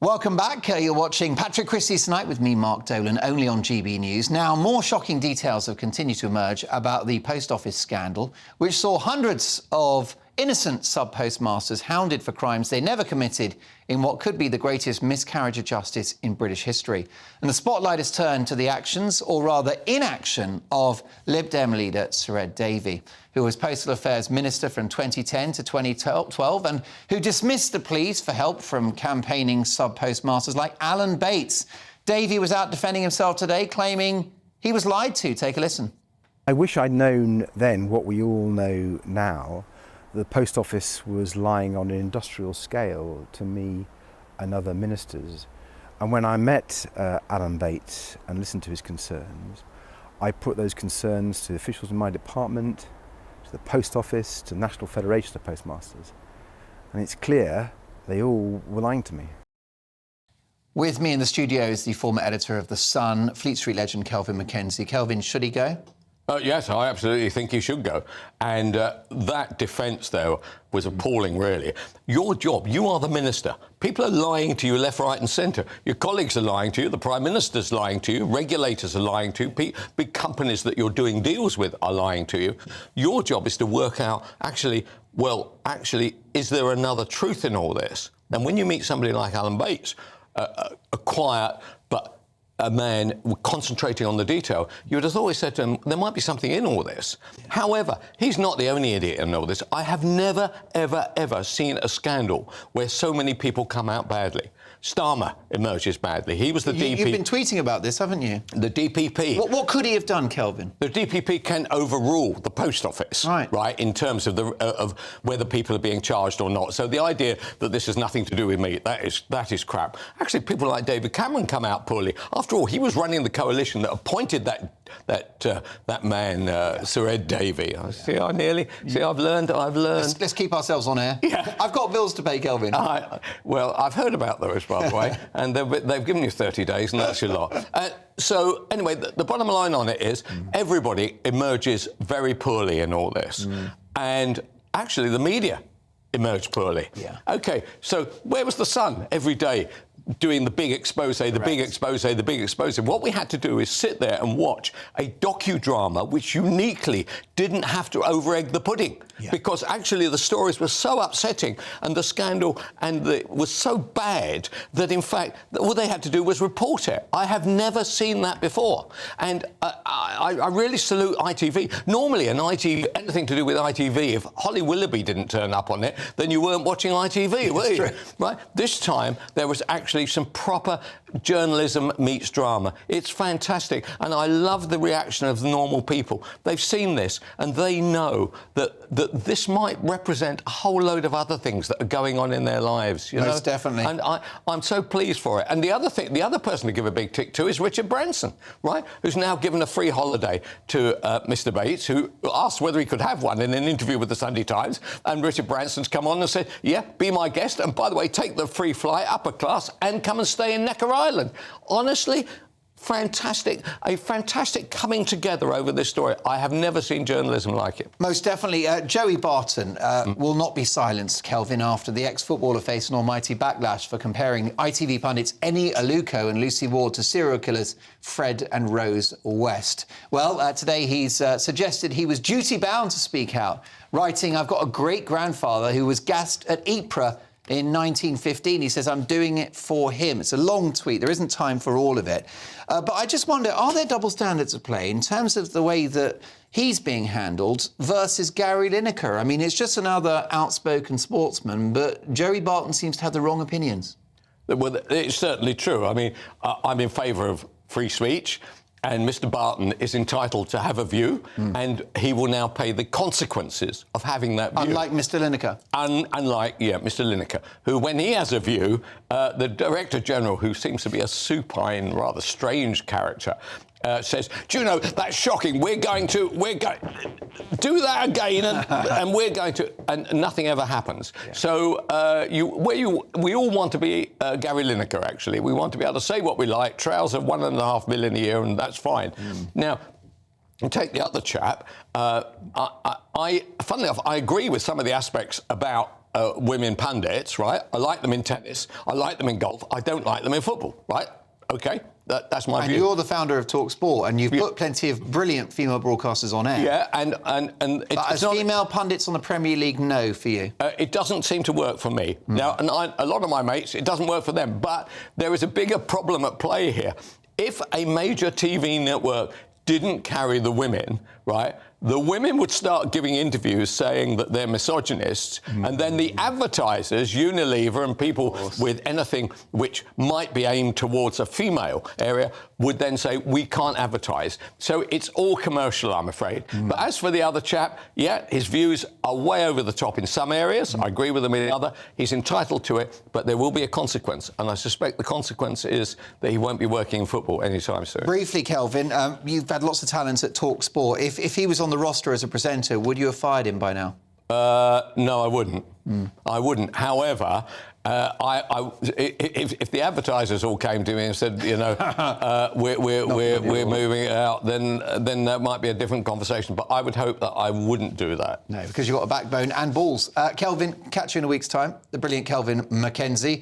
Welcome back. You're watching Patrick Christie's Tonight with me, Mark Dolan, only on GB News. Now, more shocking details have continued to emerge about the post office scandal, which saw hundreds of innocent sub-postmasters hounded for crimes they never committed in what could be the greatest miscarriage of justice in British history. And the spotlight is turned to the actions, or rather inaction, of Lib Dem leader Sir Ed Davey, who was Postal Affairs Minister from 2010 to 2012 and who dismissed the pleas for help from campaigning sub-postmasters like Alan Bates. Davey was out defending himself today, claiming he was lied to. Take a listen. I wish I'd known then what we all know now. The Post Office was lying on an industrial scale to me and other ministers. And when I met Alan Bates and listened to his concerns, I put those concerns to the officials in my department, to the Post Office, to the National Federation of Postmasters. And it's clear they all were lying to me. With me in the studio is the former editor of The Sun, Fleet Street legend Kelvin Mackenzie. Kelvin, should he go? Yes, I absolutely think he should go. And that defence, though, was appalling, really. Your job, you are the minister. People are lying to you left, right and centre. Your colleagues are lying to you, the Prime Minister's lying to you, regulators are lying to you, big companies that you're doing deals with are lying to you. Your job is to work out, actually, is there another truth in all this? And when you meet somebody like Alan Bates, a quiet but a man concentrating on the detail, you would have always said to him, there might be something in all this. Yeah. However, he's not the only idiot in all this. I have never, ever seen a scandal where so many people come out badly. Starmer emerges badly. He was the DP. You've been tweeting about this, haven't you? The DPP. What could he have done, Kelvin? The DPP can overrule the Post Office, right, in terms of of whether people are being charged or not. So the idea that this has nothing to do with me, that is crap. Actually, people like David Cameron come out poorly. After all, he was running the coalition that appointed that man, Sir Ed Davey. See, I've learned. Let's keep ourselves on air. Yeah. I've got bills to pay, Kelvin. Well, I've heard about those, by the way, and they've given you 30 days, and that's your lot. So, anyway, the bottom line on it is everybody emerges very poorly in all this. And actually, the media emerged poorly. Yeah. OK, so where was the Sun every day doing the big expose, the big expose? What we had to do is sit there and watch a docudrama which uniquely didn't have to over-egg the pudding. Yeah. Because actually the stories were so upsetting and the scandal was so bad that, in fact, all they had to do was report it. I have never seen that before. And I really salute ITV. Normally, anything to do with ITV, if Holly Willoughby didn't turn up on it, then you weren't watching ITV, were you? Right? This time, there was actually some proper journalism meets drama. It's fantastic. And I love the reaction of the normal people. They've seen this and they know that this might represent a whole load of other things that are going on in their lives. Most definitely. And I'm so pleased for it. And the other person to give a big tick to is Richard Branson, right? Who's now given a free holiday to Mr. Bates, who asked whether he could have one in an interview with the Sunday Times. And Richard Branson's come on and said, yeah, be my guest. And by the way, take the free flight upper class and come and stay in Necker Island. Honestly, a fantastic coming together over this story. I have never seen journalism like it. Most definitely. Joey Barton will not be silenced, Kelvin, after the ex-footballer faced an almighty backlash for comparing ITV pundits Eni Aluko and Lucy Ward to serial killers Fred and Rose West. Well, today he's suggested he was duty-bound to speak out, writing, I've got a great-grandfather who was gassed at Ypres in 1915. He says, I'm doing it for him. It's a long tweet. There isn't time for all of it. But I just wonder, are there double standards at play in terms of the way that he's being handled versus Gary Lineker? I mean, it's just another outspoken sportsman, but Joey Barton seems to have the wrong opinions. Well, it's certainly true. I mean, I'm in favour of free speech. And Mr. Barton is entitled to have a view, and he will now pay the consequences of having that view. Unlike Mr. Lineker. Unlike Mr. Lineker, who, when he has a view, the Director General, who seems to be a supine, rather strange character, says, do you know, that's shocking, we're going to do that again, and we're going to, and nothing ever happens. Yeah. So we all want to be Gary Lineker, actually. We want to be able to say what we like, trouser $1.5 million a year, and that's fine. Now, take the other chap. Funnily enough, I agree with some of the aspects about women pundits, right? I like them in tennis. I like them in golf. I don't like them in football, right? Okay, that's my view. And you're the founder of Talk Sport, and you've put plenty of brilliant female broadcasters on air. Yeah, and but as female pundits on the Premier League, no for you? It doesn't seem to work for me. Now, and a lot of my mates, it doesn't work for them. But there is a bigger problem at play here. If a major TV network didn't carry the women, right, the women would start giving interviews saying that they're misogynists, and then the advertisers, Unilever and people with anything which might be aimed towards a female area, would then say, we can't advertise. So it's all commercial, I'm afraid. But as for the other chap, yeah, his views are way over the top in some areas. I agree with him in the other. He's entitled to it, but there will be a consequence. And I suspect the consequence is that he won't be working in football anytime soon. Briefly, Kelvin, you've had lots of talent at Talk Sport. If he was on the roster as a presenter, would you have fired him by now? No, I wouldn't. I wouldn't. However, if the advertisers all came to me and said, you know, we're moving it out, then that might be a different conversation. But I would hope that I wouldn't do that. No, because you've got a backbone and balls. Kelvin, catch you in a week's time. The brilliant Kelvin Mackenzie.